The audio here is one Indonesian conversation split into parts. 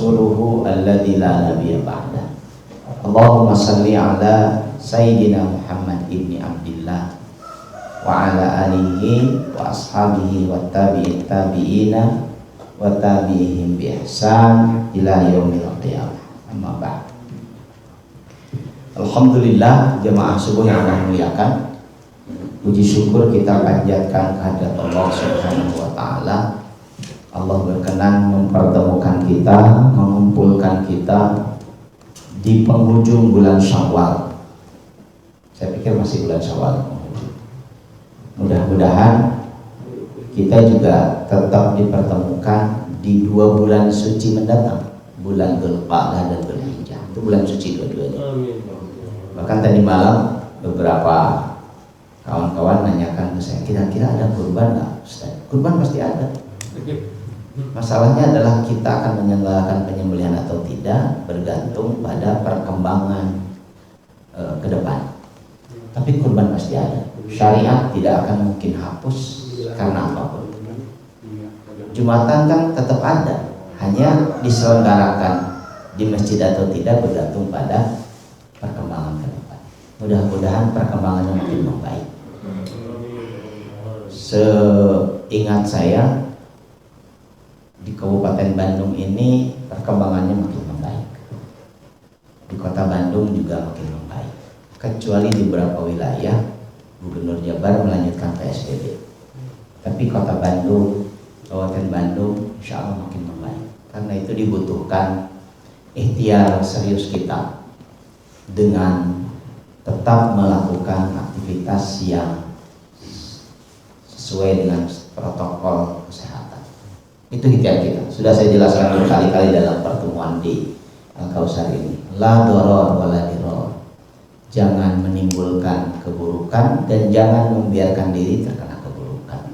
rasuluhu alladzi la nabiyya ba'da. Allahumma salli ala sayyidina Muhammad ibni Abdillah wa ala alihi wa ashabihi wa tabi'in tabi'ina wa tabi'ihim bi ihsan ila yaumil qiyamah. Amma ba'd. Alhamdulillah jemaah subuh yang Allah muliakan, puji syukur kita panjatkan kehadirat Allah Subhanahu wa taala. Allah berkenan mempertemukan kita, mengumpulkan kita di penghujung bulan Syawal. Saya pikir masih bulan Syawal. Mudah-mudahan kita juga tetap dipertemukan di 2 bulan suci mendatang, bulan Dzulqa'dah dan Dzulhijjah. Itu bulan suci dua-duanya. Bahkan tadi malam beberapa kawan-kawan nanyakan ke saya, kira-kira ada kurban nggak, Ustaz? Kurban pasti ada. Masalahnya adalah kita akan menyelenggarakan penyembelihan atau tidak bergantung pada perkembangan ke depan. Tapi kurban pasti ada. Syariat tidak akan mungkin hapus karena apapun. Jumatan kan tetap ada, hanya diselenggarakan di masjid atau tidak bergantung pada perkembangan ke depan. Mudah-mudahan perkembangannya makin membaik. Seingat saya, di Kabupaten Bandung ini perkembangannya makin membaik. Di Kota Bandung juga makin membaik. Kecuali di beberapa wilayah Gubernur Jabar melanjutkan PSBB. Tapi Kota Bandung, Kabupaten Bandung insya Allah makin membaik. Karena itu dibutuhkan ikhtiar serius kita dengan tetap melakukan aktivitas yang sesuai dengan protokol kesehatan. Itu ikhtiar kita. Sudah saya jelaskan berkali-kali dalam pertemuan di Al-Kautsar ini. La doror wa la diror. Jangan menimbulkan keburukan dan jangan membiarkan diri terkena keburukan.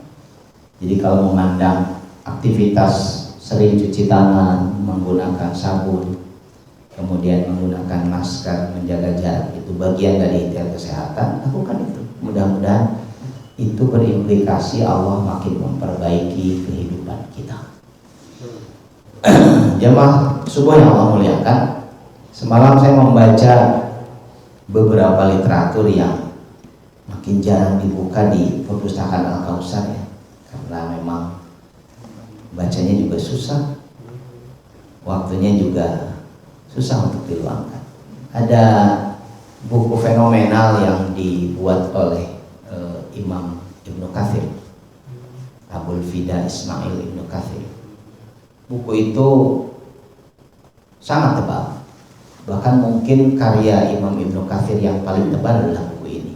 Jadi kalau memandang aktivitas sering cuci tangan, menggunakan sabun, kemudian menggunakan masker, menjaga jarak, itu bagian dari ikhtiar kesehatan, lakukan itu. Mudah-mudahan itu berimplikasi Allah makin memperbaiki kehidupan kita. Jemaah subuh yang Allah muliakan, semalam saya membaca beberapa literatur yang makin jarang dibuka di perpustakaan Al-Kautsar ya, karena memang bacanya juga susah, waktunya juga susah untuk diluangkan. Ada buku fenomenal yang dibuat oleh Imam Ibnu Katsir, Abul Fida Ismail Ibnu Katsir. Buku itu sangat tebal, bahkan mungkin karya Imam Ibnu Katsir yang paling tebal adalah buku ini.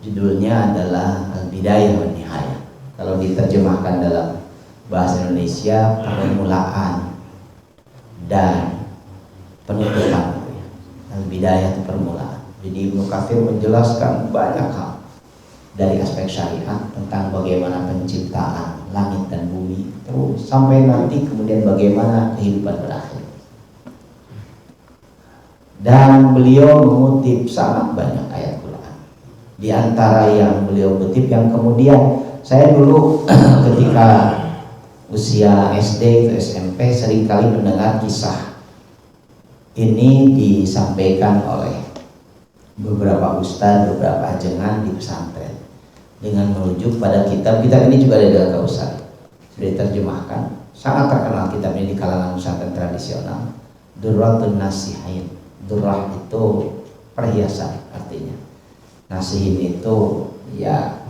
Judulnya adalah Al-Bidayah wan Nihayah. Kalau diterjemahkan dalam bahasa Indonesia, permulaan dan penutupan. Al-Bidayah itu permulaan. Jadi Ibnu Katsir menjelaskan banyak hal dari aspek syariat tentang bagaimana penciptaan langit dan bumi, terus sampai nanti kemudian bagaimana kehidupan berakhir. Dan beliau mengutip sangat banyak ayat Quran. Di antara yang beliau kutip, yang kemudian saya dulu ketika usia SD atau SMP seringkali mendengar kisah ini disampaikan oleh beberapa ustadz, beberapa ajengan di pesantren dengan merujuk pada kitab ini juga ada di Al-Kautsar, sudah diterjemahkan, sangat terkenal kitab ini di kalangan pesantren tradisional. Durratun Nasihin. Durrah itu perhiasan artinya. Nasihin itu ya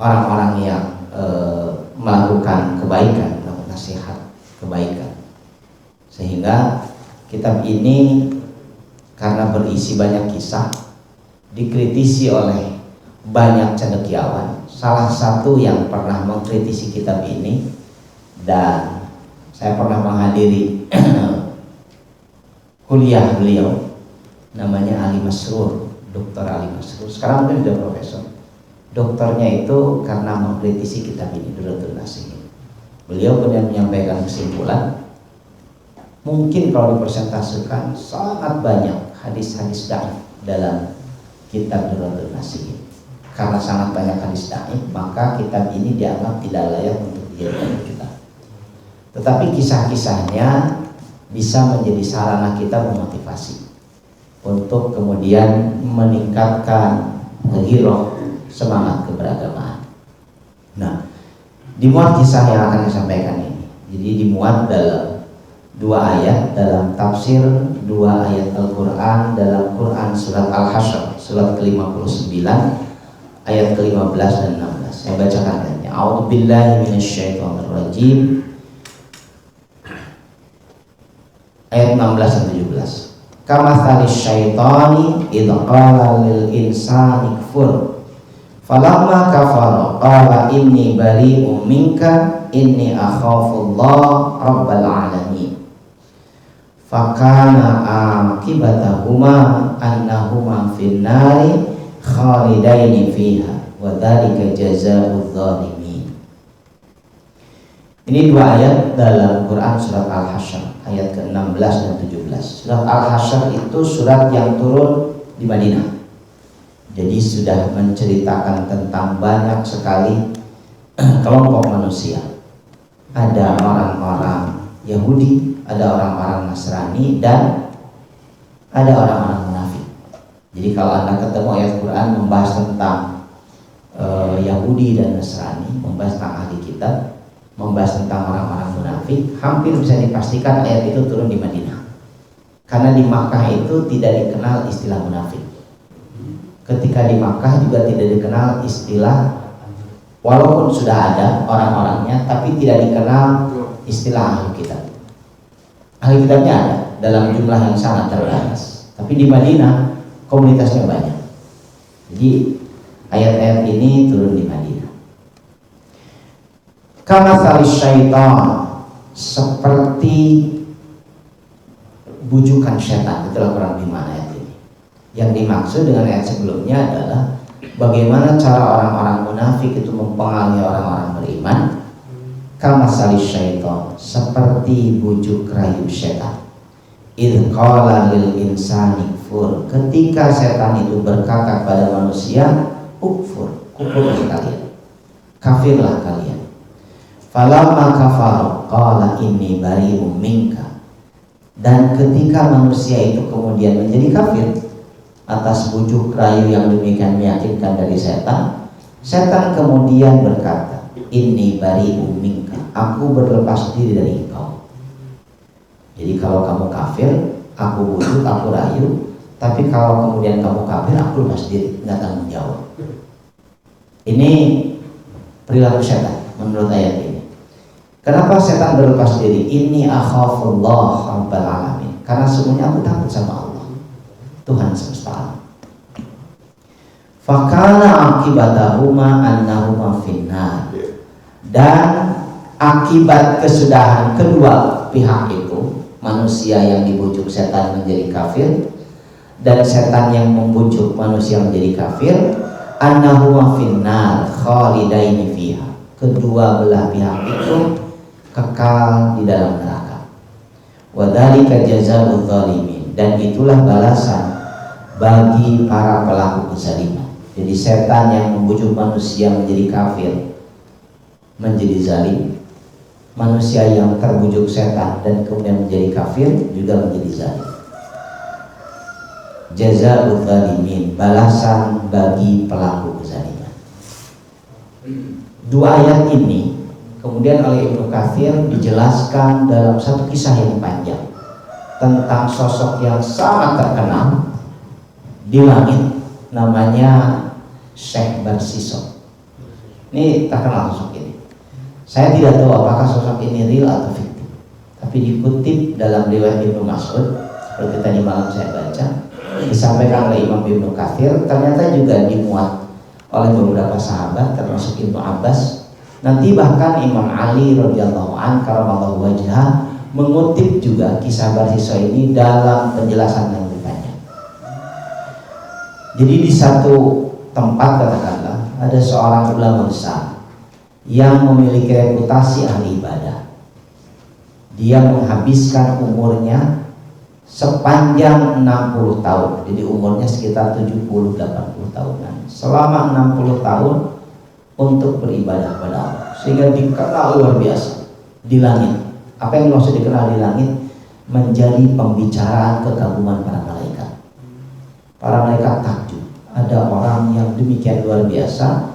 orang-orang yang melakukan kebaikan, melakukan nasihat kebaikan. Sehingga kitab ini karena berisi banyak kisah, dikritisi oleh banyak cendekiawan. Salah satu yang pernah mengkritisi kitab ini, dan saya pernah menghadiri kuliah beliau, namanya Ali Masrur, Dr. Ali Masrur. Sekarang mungkin sudah profesor. Doktornya itu karena mengkritisi kitab ini, Durratun Nasihin. Beliau kemudian menyampaikan kesimpulan, mungkin kalau dipersentasekan sangat banyak hadis-hadis dhaif dalam kitab Durratun Nasihin. Karena sangat banyak hadis dhaif, maka kitab ini dianggap tidak layak untuk dijadikan kitab. Tetapi kisah-kisahnya bisa menjadi sarana kita memotivasi untuk kemudian meningkatkan giroh semangat keberagamaan. Nah, dimuat kisah yang akan disampaikan ini. Jadi dimuat dalam 2 ayat dalam tafsir 2 ayat Al-Quran dalam Quran surat Al-Hasyr surat ke-59 ayat ke-15 dan 16. Saya bacakan ayatnya. A'udzubillahi minasyaitonirrajim. Ayat 16 dan 17. Kamathalis syaitani idh qala lil insani kfur falamma kafara qala inni bari'um minka inni akhafullah rabbal alamin fakana akibatahuma annahuma finnari khalidaini fiha wa dzalika jazaa'udz dzalimin. Ini 2 ayat dalam Quran surat Al-Hasyr ayat ke-16 dan 17. Surat Al-Hasyr itu surat yang turun di Madinah. Jadi sudah menceritakan tentang banyak sekali kelompok manusia. Ada orang-orang Yahudi, ada orang-orang Nasrani, dan ada orang-orang munafik. Jadi kalau Anda ketemu ayat Quran membahas tentang Yahudi dan Nasrani, membahas tentang ahli kitab, membahas tentang orang-orang munafik, hampir bisa dipastikan ayat itu turun di Madinah. Karena di Makkah itu tidak dikenal istilah munafik. Ketika di Makkah juga tidak dikenal istilah, walaupun sudah ada orang-orangnya, tapi tidak dikenal istilah ahli kitab. Ahli kitabnya ada dalam jumlah yang sangat terbatas, tapi di Madinah komunitasnya banyak. Jadi ayat-ayat ini turun di Madinah. Kamathalis syaitan, seperti bujukan setan. Itulah kurang lebih mana ayat ini. Yang dimaksud dengan ayat sebelumnya adalah bagaimana cara orang-orang munafik itu mempengaruhi orang-orang beriman. Kamathalis syaitan, seperti bujuk rayu setan. Idh qala lil insani kfur, ketika setan itu berkata pada manusia, kufur kalian, kafirlah kalian. Falamma kafara qala inni bari'um minka, dan ketika manusia itu kemudian menjadi kafir atas bujuk rayu yang demikian meyakinkan dari setan, setan kemudian berkata, inni bari'um minka, aku berlepas diri dari engkau. Jadi kalau kamu kafir, aku bujuk, aku rayu, tapi kalau kemudian kamu kafir, aku lepas diri, nggak tanggung jawab. Ini perilaku setan menurut ayat ini. Kenapa setan berlepas diri? Inni akhafullah rabbal alamin, karena semuanya aku takut sama Allah, Tuhan semesta alam. Fakana akibatahuma annahuma finnar, dan akibat kesudahan kedua pihak itu, manusia yang dibujuk setan menjadi kafir dan setan yang membujuk manusia menjadi kafir, annahuma finnar khalidaini fiha, kedua belah pihak itu kekal di dalam neraka. Wa dzalika jazaa'udz dzalimin, dan itulah balasan bagi para pelaku kezaliman. Jadi setan yang membujuk manusia menjadi kafir menjadi zalim, manusia yang terbujuk setan dan kemudian menjadi kafir juga menjadi zalim. Jazaa'udz dzalimin, balasan bagi pelaku kezaliman. 2 ayat ini kemudian oleh Ibnu Katsir dijelaskan dalam satu kisah yang panjang tentang sosok yang sangat terkenal di langit, namanya Syekh Barsisok. Ini terkenal sosok ini. Saya tidak tahu apakah sosok ini real atau fiktif, tapi dikutip dalam riwayat Ibnu Mas'ud seperti tadi malam saya baca, disampaikan oleh Imam Ibnu Katsir, ternyata juga dimuat oleh beberapa sahabat termasuk Ibnu Abbas. Nanti bahkan Imam Ali radhiyallahu anhu karamallahu wajhah mengutip juga kisah Barsisok ini dalam penjelasan yang lebih panjang. Jadi di satu tempat katakanlah ada seorang ulama besar yang memiliki reputasi ahli ibadah. Dia menghabiskan umurnya sepanjang 60 tahun. Jadi umurnya sekitar 70-80 tahunan. Selama 60 tahun untuk beribadah kepada Allah, sehingga dikenal luar biasa di langit. Apa yang dimaksud dikenal di langit? Menjadi pembicaraan kekaguman para malaikat. Para malaikat takjub, ada orang yang demikian luar biasa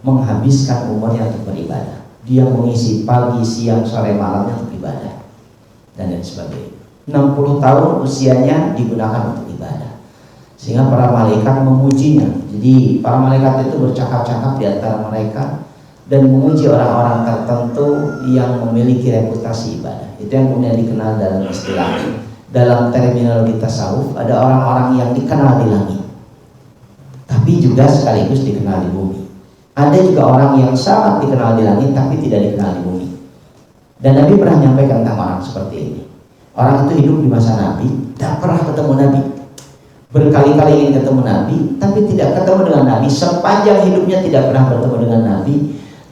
menghabiskan umurnya untuk beribadah. Dia mengisi pagi, siang, sore, malamnya untuk ibadah dan lain sebagainya. 60 tahun usianya digunakan untuk ibadah, sehingga para malaikat memujinya. Jadi para malaikat itu bercakap-cakap di antara mereka dan memuji orang-orang tertentu yang memiliki reputasi ibadah. Itu yang kemudian dikenal dalam istilah, dalam terminologi tasawuf, ada orang-orang yang dikenal di langit tapi juga sekaligus dikenal di bumi. Ada juga orang yang sangat dikenal di langit tapi tidak dikenal di bumi. Dan Nabi pernah menyampaikan tentang orang seperti ini. Orang itu hidup di masa Nabi, tidak pernah ketemu Nabi, berkali-kali ingin ketemu Nabi tapi tidak ketemu dengan Nabi. Sepanjang hidupnya tidak pernah bertemu dengan Nabi,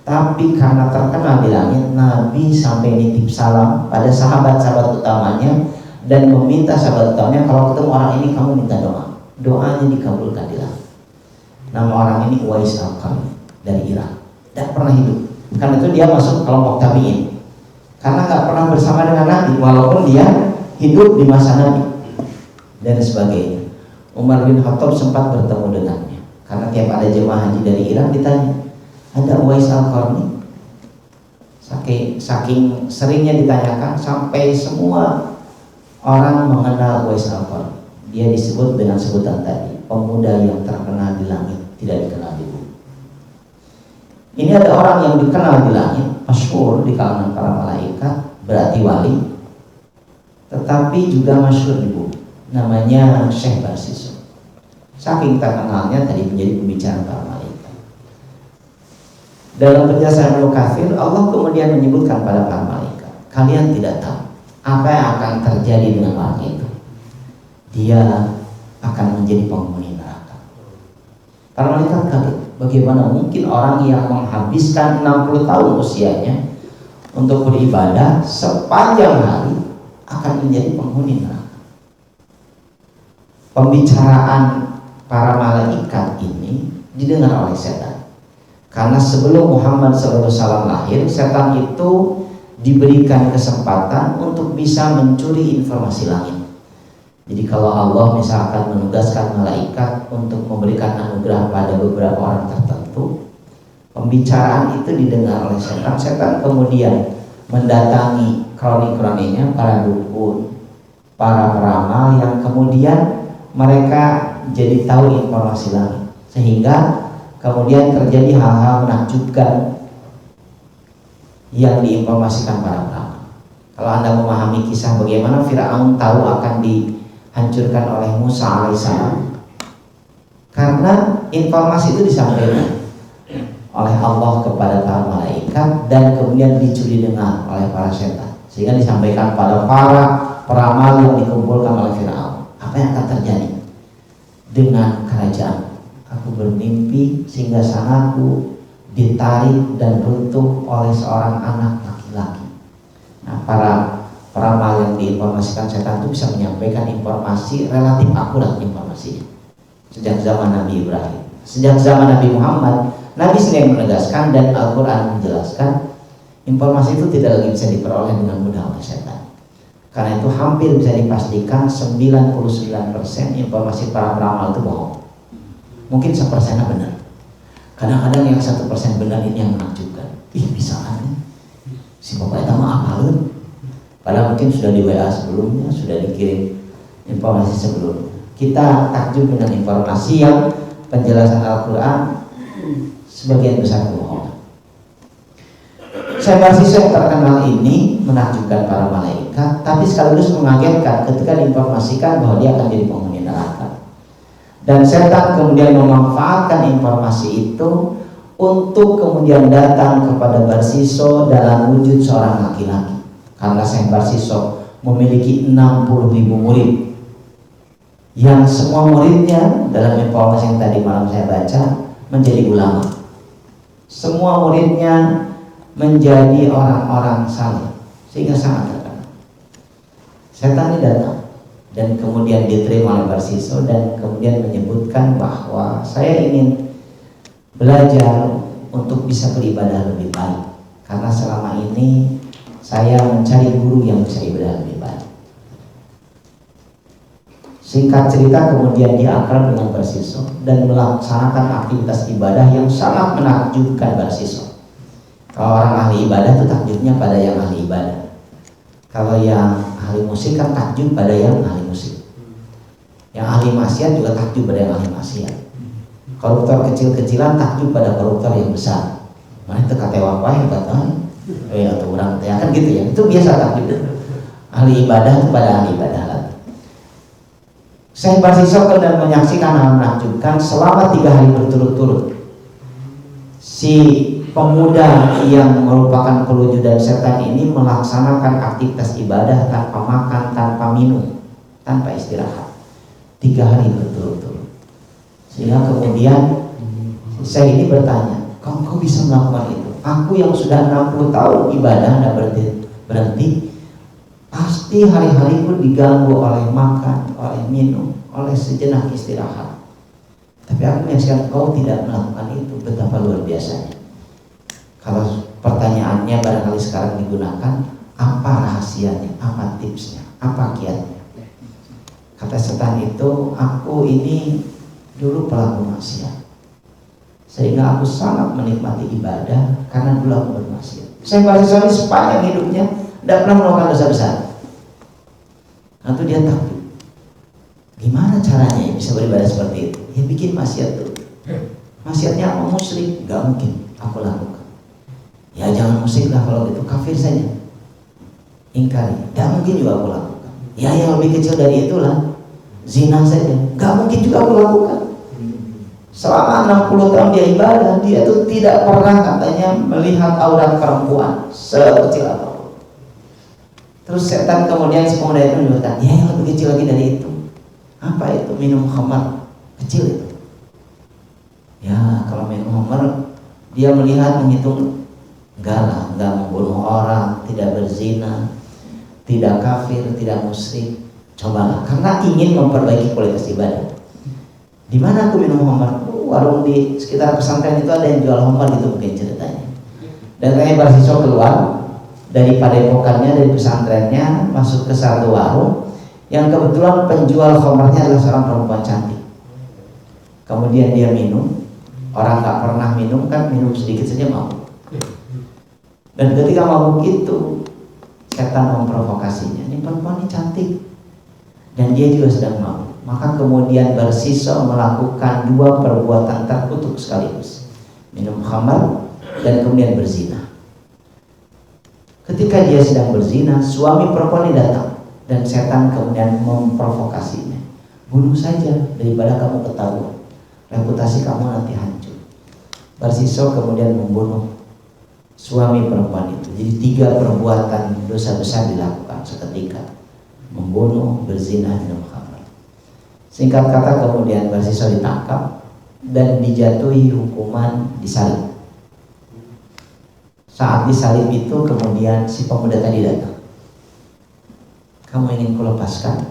tapi karena terkenal di langit, Nabi sampai nitip salam pada sahabat-sahabat utamanya dan meminta sahabat utamanya, kalau ketemu orang ini kamu minta doa, doanya dikabulkan di langit. Nama orang ini Uwais Al-Qarni dari Irak, tidak pernah hidup. Karena itu dia masuk kelompok tabi'in, karena nggak pernah bersama dengan Nabi walaupun dia hidup di masa Nabi dan sebagainya. Umar bin Khattab sempat bertemu dengannya, karena tiap ada jemaah haji dari Irak ditanya, ada Uwais Al-Qarni? Saking seringnya ditanyakan sampai semua orang mengenal Uwais Al-Qarni. Dia disebut dengan sebutan tadi, pemuda yang terkenal di langit, tidak dikenal di bumi. Ini ada orang yang dikenal di langit, masyhur di kalangan para malaikat, berarti wali, tetapi juga masyhur di bumi. Namanya Syekh Barsiso. Saking terkenalnya tadi menjadi pembicaraan para malaikat. Dalam penjelasan Ibnu Katsir, Allah kemudian menyebutkan pada para malaikat, kalian tidak tahu apa yang akan terjadi dengan orang itu. Dia akan menjadi penghuni neraka. Para malaikat kaget, bagaimana mungkin orang yang menghabiskan 60 tahun usianya untuk beribadah sepanjang hari akan menjadi penghuni neraka. Pembicaraan para malaikat ini didengar oleh setan. Karena sebelum Muhammad SAW lahir, setan itu diberikan kesempatan untuk bisa mencuri informasi langit. Jadi kalau Allah misalkan menugaskan malaikat untuk memberikan anugerah pada beberapa orang tertentu, pembicaraan itu didengar oleh setan. Setan kemudian mendatangi kroni-kroninya, para dukun, para peramal, yang kemudian mereka jadi tahu informasi langit, sehingga kemudian terjadi hal-hal menakjubkan yang diinformasikan para peramal. Kalau Anda memahami kisah bagaimana Firaun tahu akan dihancurkan oleh Musa alaihissalam, karena informasi itu disampaikan oleh Allah kepada para malaikat dan kemudian dicuri dengar oleh para setan, sehingga disampaikan pada para peramal yang dikumpulkan oleh Firaun. Apa yang akan terjadi dengan kerajaan? Aku bermimpi sehingga sanaku ditarik dan runtuh oleh seorang anak laki-laki. Nah, para peramal yang diinformasikan setan itu bisa menyampaikan informasi relatif akurat informasinya. Sejak zaman Nabi Ibrahim, sejak zaman Nabi Muhammad, Nabi sendiri menegaskan dan Al-Quran menjelaskan informasi itu tidak lagi bisa diperoleh dengan mudah oleh setan. Karena itu hampir bisa dipastikan 99% informasi para peramal itu bohong. Mungkin 1% benar. Kadang-kadang yang 1% benar ini yang menakjubkan. Ih, bisa kan si bapak itu mah apalun. Padahal mungkin sudah di WA sebelumnya, sudah dikirim informasi sebelumnya. Kita takjub dengan informasi yang penjelasan Al-Quran sebagian besar bohong. Syekh Barsiso yang terkenal ini menakjubkan para malaikat, tapi sekaligus mengagetkan ketika diinformasikan bahwa dia akan jadi penghuni neraka. Dan setan kemudian memanfaatkan informasi itu untuk kemudian datang kepada Barsiso dalam wujud seorang laki-laki. Karena Syekh Barsiso memiliki 60.000 murid, yang semua muridnya dalam informasi yang tadi malam saya baca menjadi ulama. Semua muridnya menjadi orang-orang saleh, sehingga sangat terkenal. Setan ini datang dan kemudian diterima oleh Barsiso dan kemudian menyebutkan bahwa saya ingin belajar untuk bisa beribadah lebih baik, karena selama ini saya mencari guru yang bisa ibadah lebih baik. Singkat cerita, kemudian dia akrab dengan Barsiso dan melaksanakan aktivitas ibadah yang sangat menakjubkan Barsiso. Kalau orang ahli ibadah itu takjubnya pada yang ahli ibadah. Kalau yang ahli musik kan takjub pada yang ahli musik. Yang ahli maksiat juga takjub pada yang ahli maksiat. Koruptor kecil-kecilan takjub pada koruptor yang besar. Mana itu kata apa hebat atau orang ya kan gitu ya. Itu biasa takjub. Ahli ibadah itu pada ahli ibadah. Saya Barsiso dan menyaksikan hal menakjubkan selama 3 hari berturut-turut. Si pemuda yang merupakan pewujudan setan ini melaksanakan aktivitas ibadah tanpa makan, tanpa minum, tanpa istirahat 3 hari berturut-turut. Sehingga kemudian saya ini bertanya, kok bisa melakukan itu? Aku yang sudah 60 tahun ibadah tidak berhenti, pasti hari-hariku diganggu oleh makan, oleh minum, oleh sejenak istirahat. Tapi aku menyaksikan kau tidak melakukan itu, betapa luar biasanya. Kalau pertanyaannya barangkali sekarang digunakan, apa rahasianya, apa tipsnya, apa kiatnya? Kata setan itu, aku ini dulu pelaku maksiat, sehingga aku sangat menikmati ibadah karena dulu aku bermaksiat. Saya Barsiso ini sepanjang hidupnya tidak pernah melakukan dosa besar. Nanti dia takut, gimana caranya bisa beribadah seperti itu? Ya bikin maksiat tuh. Maksiatnya apa? Musyrik? Gak mungkin aku lakukan. Ya jangan musik lah, kalau gitu kafir saja. Ingkari, gak mungkin juga aku lakukan. Ya yang lebih kecil dari itulah, zina saja, gak mungkin juga aku lakukan. Selama 60 tahun dia ibadah, dia tuh tidak pernah katanya melihat aurat perempuan sekecil apapun. Terus setan kemudian si pemuda itu menyebutkan, ya yang lebih kecil lagi dari itu. Apa itu? Minum khamar, kecil itu. Ya kalau minum khamar, dia melihat, menghitung, enggak membunuh orang, tidak berzina, tidak kafir, tidak musyrik. Cobalah, karena ingin memperbaiki kualitas ibadah. Di mana aku minum khamar? Warung di sekitar pesantren itu ada yang jual khamar gitu mungkin ceritanya. Dan kayak Barsiso keluar dari padepokannya, dari pesantrennya, masuk ke satu warung yang kebetulan penjual khamarnya adalah seorang perempuan cantik. Kemudian dia minum. Orang nggak pernah minum kan, minum sedikit saja mabuk. Dan ketika mabuk itu, setan memprovokasinya. Ini perempuan ini cantik dan dia juga sedang mabuk. Maka kemudian Barsiso melakukan 2 perbuatan terkutuk sekaligus, minum khamar dan kemudian berzina. Ketika dia sedang berzina, suami perempuan ini datang dan setan kemudian memprovokasinya. Bunuh saja daripada kamu ketahuan, reputasi kamu nanti hancur. Barsiso kemudian membunuh suami perempuan itu. Jadi 3 perbuatan dosa besar dilakukan seketika: membunuh, berzina, minum khamar. Singkat kata kemudian Barsiso ditangkap dan dijatuhi hukuman disalib. Saat disalib itu kemudian si pemuda tadi datang. Kamu ingin kulepaskan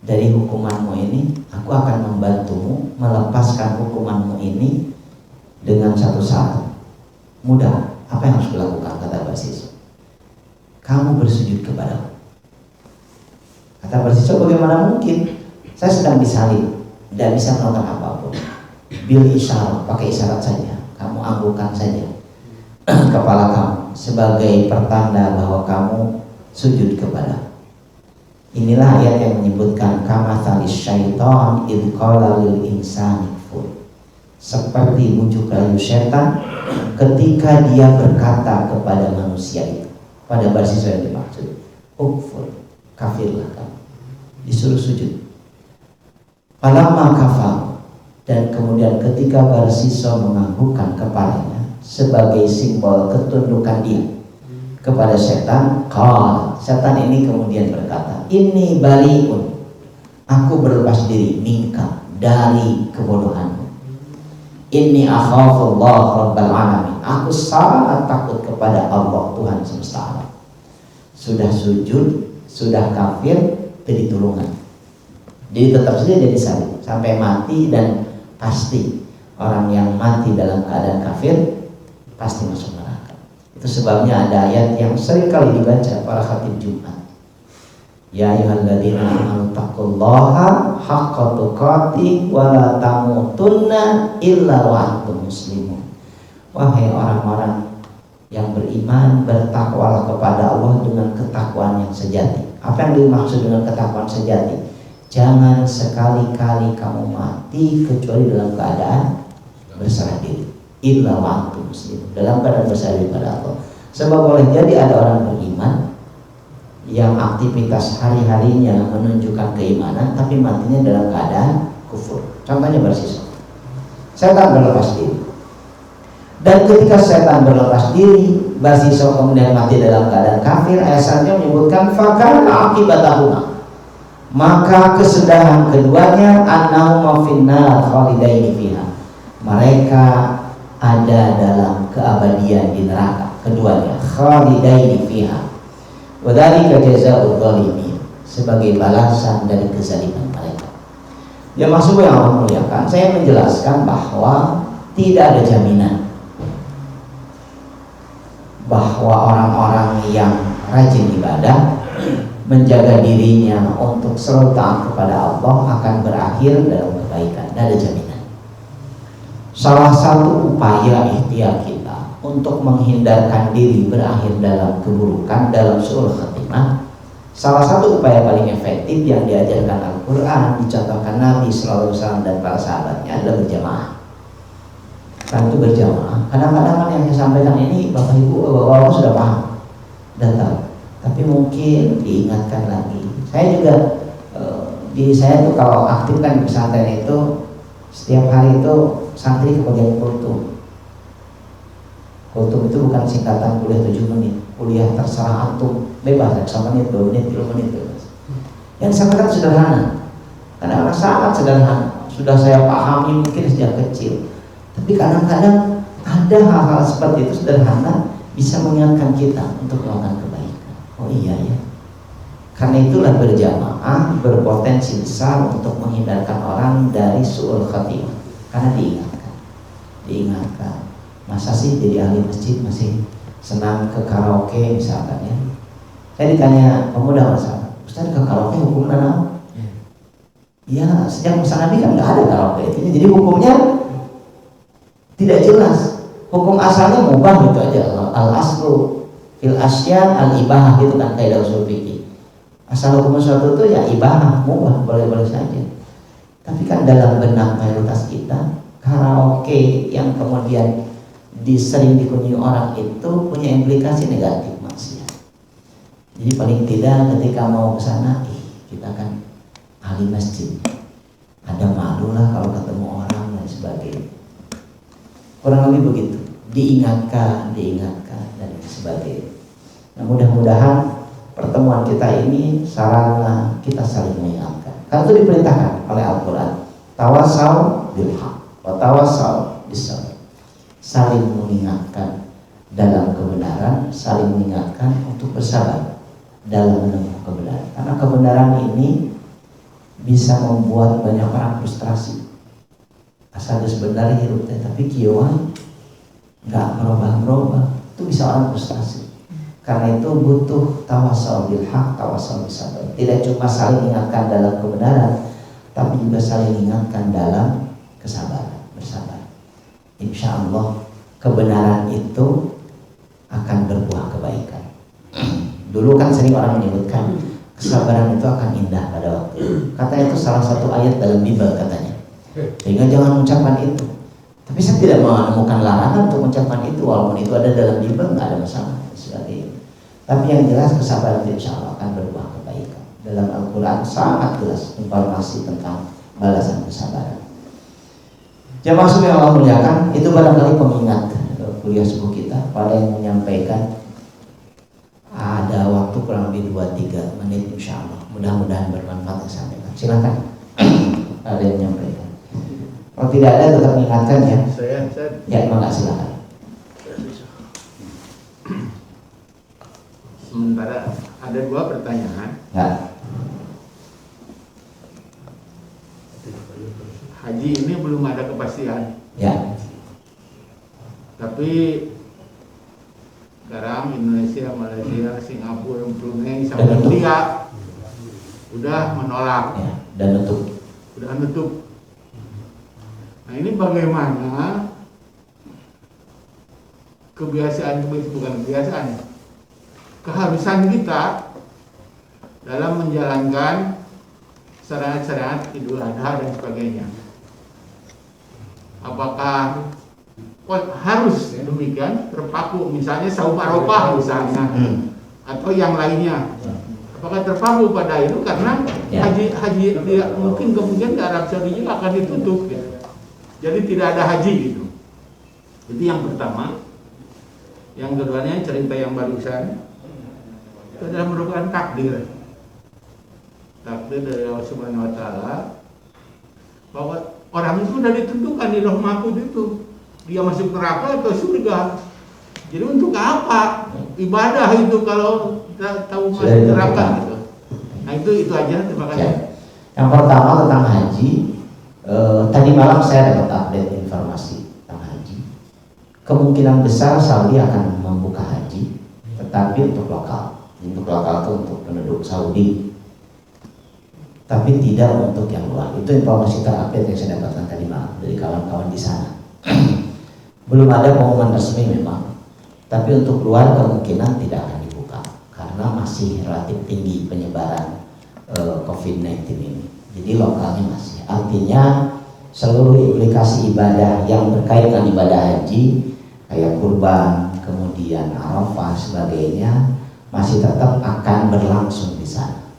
dari hukumanmu ini? Aku akan membantumu melepaskan hukumanmu ini dengan satu syarat. Mudah. Apa yang harus kulakukan? Kata Barsiso. Kamu bersujud kepadaku. Kata Barsiso, bagaimana mungkin? Saya sedang disalib, tidak bisa melakukan apapun. Bil isyarat, pakai isyarat saja. Kamu anggukkan saja kepala kamu sebagai pertanda bahwa kamu sujud kepada. Inilah ayat yang menyebutkan kamathalis syaitan idh qala lil insani kfur. Seperti bujuk rayu setan ketika dia berkata kepada manusia itu, pada Barsiso yang dimaksud, ukfur, kafirlah kamu, disuruh sujud. Falamma kafar, dan kemudian ketika Barsiso menganggukkan kepalanya sebagai simbol ketundukan dia kepada setan, setan ini kemudian berkata, ini bariun, aku berlepas diri minka, dari kebodohanmu. Inni akhafullah rabbal alamin, aku sangat takut kepada Allah Tuhan semesta alam. Sudah sujud, sudah kafir, jadi tulungan. Jadi tetap saja jadi salib sampai mati, dan pasti orang yang mati dalam keadaan kafir pasti masuk neraka. Itu Itu sebabnya ada ayat yang sering kali dibaca para khatib Jumat. Ya ayyuhalladzina amanu taqullaha haqqa tuqatih wa la tamutunna illa wa antum muslimun. Wahai orang-orang yang beriman, bertakwalah kepada Allah dengan ketakwaan yang sejati. Apa yang dimaksud dengan ketakwaan sejati? Jangan sekali-kali kamu mati kecuali dalam keadaan berserah diri. Illa wa antum muslimun, dalam keadaan berserah diri pada Allah. Sebab boleh jadi ada orang beriman yang aktivitas hari-harinya menunjukkan keimanan, tapi matinya dalam keadaan kufur. Contohnya bersiswa, setan berlepas diri. Dan ketika setan berlepas diri, bersiswa kemudian mati dalam keadaan kafir, ayat selanjutnya menyebutkan fakana akibatahuma, maka kesudahan keduanya annahuma finnar khalidaini fiha, mereka ada dalam keabadian di neraka. Keduanya khalidaini fiha, wadhalika jazaa'ul zalimin, sebagai balasan dari kezaliman mereka. Ya maksud yang Allah muliakan, saya menjelaskan bahwa tidak ada jaminan bahwa orang-orang yang rajin ibadah, menjaga dirinya untuk selalu taat kepada Allah akan berakhir dalam kebaikan. Tidak ada jaminan. Salah satu upaya ikhtiar kita untuk menghindarkan diri berakhir dalam keburukan, dalam su'ul khatimah, salah satu upaya paling efektif yang diajarkan Al-Quran, dicontohkan Nabi SAW dan para sahabatnya adalah berjamaah. Kan itu berjamaah. Kadang-kadang kan yang saya sampaikan ini Bapak Ibu, Bapak sudah paham dan tahu, tapi mungkin diingatkan lagi. Saya juga diri saya tuh kalau aktif kan di pesantren itu setiap hari itu santri kebagian kultum. Kultum itu bukan singkatan kuliah 7 menit, kuliah terserah antum, bebas 1 menit, 2 menit, 3 menit bebas. Yang disampaikan sederhana, kadang-kadang sangat sederhana, sudah saya pahami mungkin sejak kecil. Tapi kadang-kadang ada hal-hal seperti itu sederhana bisa mengingatkan kita untuk melakukan kebaikan. Oh iya ya. Karena itulah berjamaah berpotensi besar untuk menghindarkan orang dari su'ul khatimah. Karena diingatkan. Masa sih jadi ahli masjid masih senang ke karaoke misalkan ya. Saya ditanya pemuda masalah, Ustaz ke karaoke hukumnya apa? Ya sejak masa Nabi kan nggak ada karaoke itu. Jadi hukumnya tidak jelas. Hukum asalnya mubah gitu aja. Al-aslu fil asya al-ibahah, gitu kan kaidah usul fikih. Asal hukum sesuatu itu ya ibahah, mubah, boleh-boleh saja. Tapi kan dalam benak mayoritas kita, karaoke yang kemudian sering dikunjungi orang itu punya implikasi negatif maksiat. Jadi paling tidak ketika mau ke sana, kita kan ahli masjid, ada malu lah kalau ketemu orang dan sebagainya. Kurang lebih begitu, diingatkan dan sebagainya. Nah mudah-mudahan pertemuan kita ini sarana kita saling mengingatkan. Karena itu diperintahkan oleh Al-Quran, tawassaw bil haq wa tawassaw bis sabr, saling mengingatkan dalam kebenaran, saling mengingatkan untuk bersabar dalam menempuh kebenaran. Karena kebenaran ini bisa membuat banyak orang frustrasi. Asal sebenarnya hidup tapi kieuan nggak berubah, itu bisa orang frustasi. Karena itu butuh tawassul bil haq, tawassul bis sabr. Tidak cuma saling ingatkan dalam kebenaran, tapi juga saling ingatkan dalam kesabaran, bersabar. Insya Allah kebenaran itu akan berbuah kebaikan. Dulu kan sering orang menyebutkan kesabaran itu akan indah pada waktu. Kata itu salah satu ayat dalam Bible katanya. Sehingga jangan mengucapkan itu. Tapi saya tidak menemukan larangan untuk mengucapkan itu, walaupun itu ada dalam Bible, nggak ada masalah sebagainya. Tapi yang jelas kesabaran itu insya Allah akan berbuah kebaikan. Dalam Al-Quran sangat jelas informasi tentang balasan kesabaran. Jamaah yang Allah muliakan, itu barangkali pengingat kuliah subuh kita. Pada yang menyampaikan ada waktu kurang lebih 2-3 menit insya Allah. Mudah-mudahan bermanfaat yang sampaikan. Silakan. Ada yang menyampaikan. Kalau tidak ada tetap mengingatkan ya. Saya. Ya, enggak silakan. Sementara ada 2 pertanyaan. Ya. Haji ini belum ada kepastian. Ya. Tapi sekarang Indonesia, Malaysia, Singapura, Brunei, Dan sampai nutup. India udah menolak, Ya, dan nutup. udah nutup. Nah ini bagaimana kebiasaan, bukan kebiasaan, keharusan kita dalam menjalankan syariat-syariat Idul Adha dan sebagainya. Apakah harus demikian terpaku, misalnya Saum Arafah misalnya, atau yang lainnya? Apakah terpaku pada itu karena Ya. haji tidak mungkin kemudian di Arab Saudi juga akan ditutup gitu. Jadi tidak ada haji gitu. Itu yang pertama. Yang keduanya cerita yang barusan itu adalah merupakan takdir dari Allah Subhanahu Wa Taala bahwa orang itu sudah ditentukan di Lauh Mahfuz itu dia masuk neraka atau surga. Jadi untuk apa ibadah itu kalau kita tahu Sudah masuk neraka ditentukan. gitu. Nah itu aja, terima kasih. Ya. Yang pertama tentang haji, tadi malam saya dapat update informasi tentang haji. Kemungkinan besar Saudi akan membuka haji, tetapi untuk lokal. Untuk lokal itu untuk penduduk Saudi, tapi tidak untuk yang luar. Itu informasi terupdate yang saya dapatkan tadi malam dari kawan-kawan di sana. Belum ada pengumuman resmi memang, tapi untuk luar kemungkinan tidak akan dibuka karena masih relatif tinggi penyebaran COVID-19 ini. Jadi lokalnya masih. Artinya seluruh implikasi ibadah yang berkait dengan ibadah haji kayak kurban, kemudian Arafah sebagainya masih tetap akan berlangsung di sana.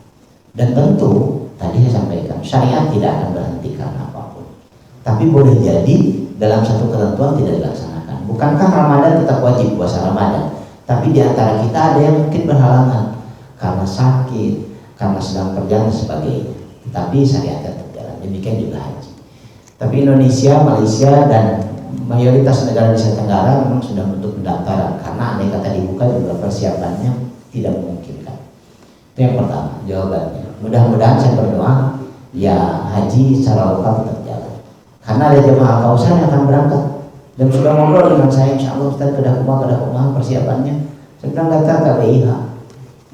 Dan tentu tadi saya sampaikan syariat tidak akan berhenti karena apapun. Tapi boleh jadi dalam satu ketentuan tidak dilaksanakan. Bukankah Ramadan tetap wajib puasa Ramadan? Tapi di antara kita ada yang mungkin berhalangan karena sakit, karena sedang perjalanan dan sebagainya. Tapi syariat tetap jalan. Demikian juga haji. Tapi Indonesia, Malaysia dan mayoritas negara di Asia Tenggara memang sudah bentuk pendaftaran karena andai kata dibuka juga persiapannya tidak memungkinkan. Itu yang pertama jawabannya. Mudah-mudahan saya berdoa ya haji secara lokal tetap jalan. Karena ada jemaah Kausar yang akan berangkat dan sudah ngobrol dengan saya, insya Allah Ustaz kedah kumah persiapannya. Saya bilang kata KBIH.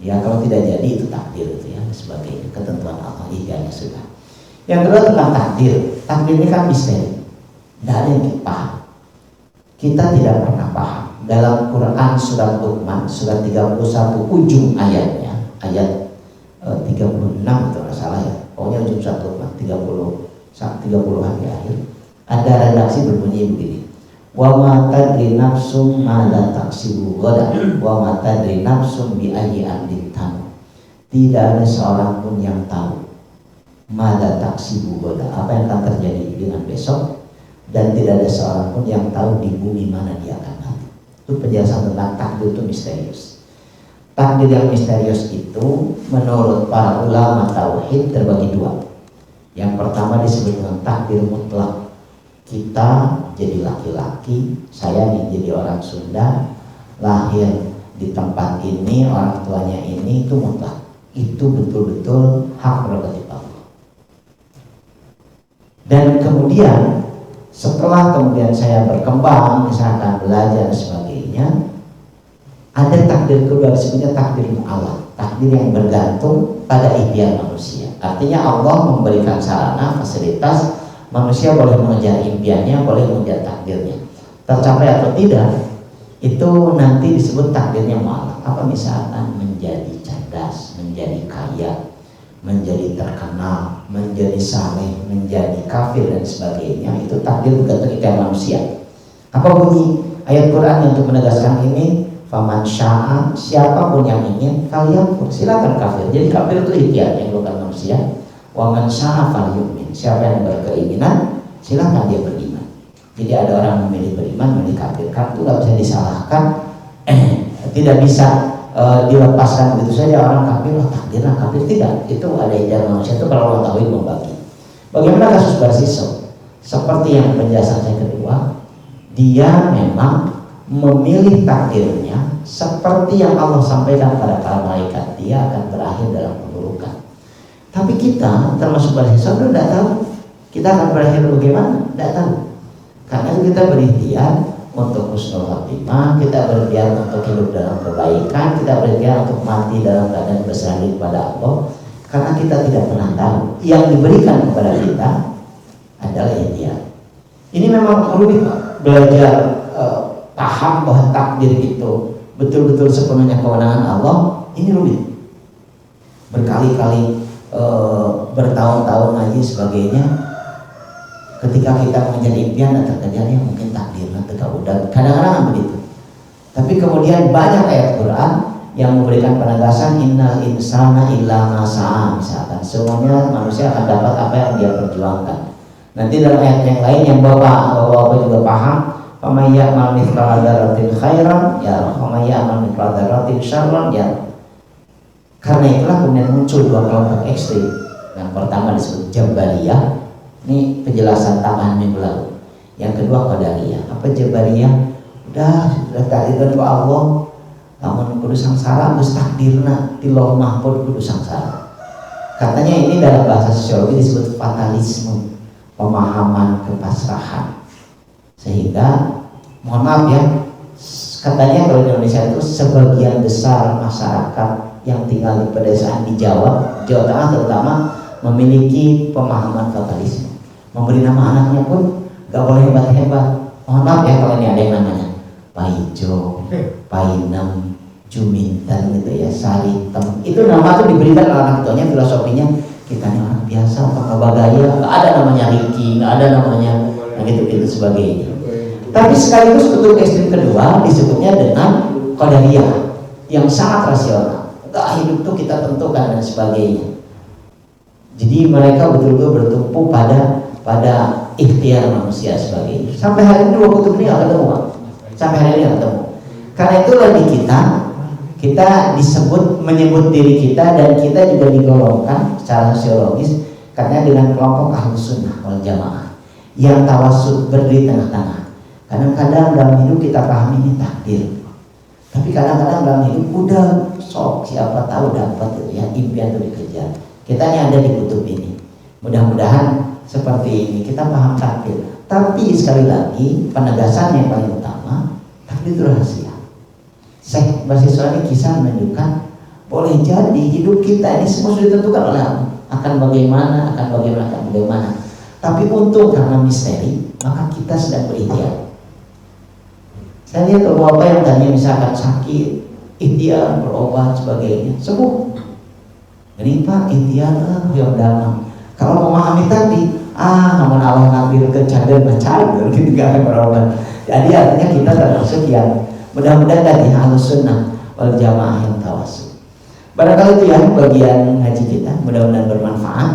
Ya kalau tidak jadi itu takdir itu ya sebagai ketentuan Allah iganya sudah. Yang kedua tentang takdir. Takdir ini kan misteri. Tidak ada yang kita paham. Kita tidak pernah paham. Dalam Quran surat Luqman surat 31 ujung ayatnya, ayat 36 atau nggak salah ya. Pokoknya ujung surat Luqman 30-an di akhir. Ada redaksi berbunyi begini. Wa ma tadri nafsum ma la taksibu ghadan wa ma tadri nafsum bi ayyi amrin tamut. Tidak ada seorang pun yang tahu ma la taksibu ghadan, apa yang akan terjadi dengan besok, dan tidak ada seorang pun yang tahu di bumi mana dia akan mati. Itu penjelasan tentang takdir itu misterius. Takdir yang misterius itu menurut para ulama tauhid terbagi dua. Yang pertama disebut dengan takdir mutlak. Kita jadi laki-laki, saya nih jadi orang Sunda, lahir di tempat ini, orang tuanya ini, itu mutlak. Itu betul-betul hak prerogatif Allah. Dan kemudian setelah saya berkembang, misalkan belajar dan sebagainya, ada takdir kedua disebutnya takdir mu'allaq, takdir yang bergantung pada ikhtiar manusia. Artinya Allah memberikan sarana, fasilitas, manusia boleh mengejar impiannya, boleh mengejar takdirnya. Tercapai atau tidak, itu nanti disebut takdirnya mu'allaq. Apa misalkan menjadi cerdas, menjadi kaya, menjadi terkenal, menjadi saleh, menjadi kafir dan sebagainya, itu takdir bergantung ikhtiar manusia. Apa bunyi ayat Quran untuk menegaskan ini? Faman sya'a, siapapun yang ingin kalian silakan kafir. Jadi kafir itu ikhtiar yang dilakukan manusia. Wa man sya'a falyu'min, siapa yang berkeinginan silakan dia beriman. Jadi ada orang memilih beriman, memilih kafir. Kan itu nggak bisa disalahkan, tidak bisa dilepaskan begitu saja orang kafir, takdirlah kafir, tidak. Itu ada ikhtiar manusia, itu kalau Allah tauhid membagi. Bagaimana kasus Barsiso? Seperti yang penjelasan saya kedua, dia memang memilih takdirnya seperti yang Allah sampaikan pada para malaikat, dia akan berakhir dalam keburukan. Tapi kita termasuk Barsiso tidak tahu kita akan berakhir bagaimana, tidak tahu. Karena kita berikhtiar untuk husnul khotimah, kita berikhtiar untuk hidup dalam kebaikan, kita berikhtiar untuk mati dalam keadaan berserah diri kepada Allah, karena kita tidak pernah tahu yang diberikan kepada kita adalah ikhtiar. Ini memang rumit belajar paham bahwa takdir itu betul-betul sepenuhnya kewenangan Allah. Ini rumit. Berkali-kali bertahun-tahun ngaji sebagainya, ketika kita menjadi impian dan terjadi mungkin takdirnya udah kadang-kadang begitu. Tapi kemudian banyak ayat Quran yang memberikan penegasan innal insana illa ma sa'a, misalkan semuanya manusia akan dapat apa yang dia perjuangkan. Nanti dalam ayat yang lain yang bapak juga paham, faman ya'mal mithqala dzarratin khairan yarah wa man ya'mal mithqala dzarratin syarran yarah. Karena itulah kemudian muncul dua kelompok ekstrim. Yang pertama disebut Jabariyah, ini penjelasan tambahan minggu lalu. Yang kedua Qadariyah. Apa Jabariyah? Udah takdirkan ku Allah, namun kudu sangsara geus takdirna di lauh mahfuz kudu sangsara. Katanya ini dalam bahasa sosiologi disebut fatalisme, pemahaman kepasrahan. Sehingga mohon maaf ya, katanya kalau di Indonesia itu sebagian besar masyarakat yang tinggal di pedesaan di Jawa Tengah terutama memiliki pemahaman fatalisme. Memberi nama anaknya pun gak boleh hebat-hebat. Mohon maaf ya kalau ini ada yang namanya Paijo, Painem, Juminten gitu ya, Saritem. Itu nama tuh diberikan oleh anak tuanya, filosofinya kita ini orang biasa, apa bagaya, gak ada namanya Ricky, gak ada namanya gitu-gitu sebagainya. Tapi sekaligus bentuk ekstrim kedua disebutnya dengan Qadariyah yang sangat rasional. Enggak, hidup tuh kita tentukan dan sebagainya. Jadi mereka betul-betul bertumpu pada ikhtiar manusia sebagainya. Sampai hari ini dua kutub ini nggak ketemu, Pak. Sampai hari ini nggak ketemu. Karena itulah di kita menyebut diri kita dan kita juga digolongkan secara sosiologis karena dengan kelompok Ahlus Sunnah wal Jamaah yang tawassut berdiri tengah-tengah. Kadang-kadang dalam hidup kita pahami ini takdir. Tapi kadang-kadang dalam hidup udah sok siapa tahu dapat ya impian itu dikejar. Kita ini ada di kutub ini. Mudah-mudahan seperti ini kita paham takdir. Tapi sekali lagi penegasan yang paling utama, takdir itu rahasia. Syekh Basiswa ini kisah menunjukkan boleh jadi hidup kita ini semua sudah ditentukan oleh Allah. Akan bagaimana. Tapi untung karena misteri, maka kita sedang berikhtiar. Saya lihat beberapa yang tadinya misalkan sakit, ikhtiar, berobat, sebagainya, sembuh. Jadi Pak, ikhtiar, yang damai. Kalau memahami tadi, namun Allah nabil ke cadar gitu gak akan berobat. Jadi artinya kita termasuk yang mudah-mudahan tadi Ahlus Sunnah wal Jamaah yang tawasul. Barangkali itu ya bagian ngaji kita, mudah-mudahan bermanfaat.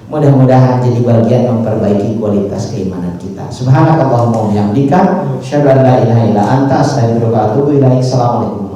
Mudah-mudahan jadi bagian memperbaiki kualitas keimanan kita. Subhanakallahumma wa bihamdika, asyhadu an la ilaha illa anta, astaghfiruka wa atubu ilaik. Assalamualaikum.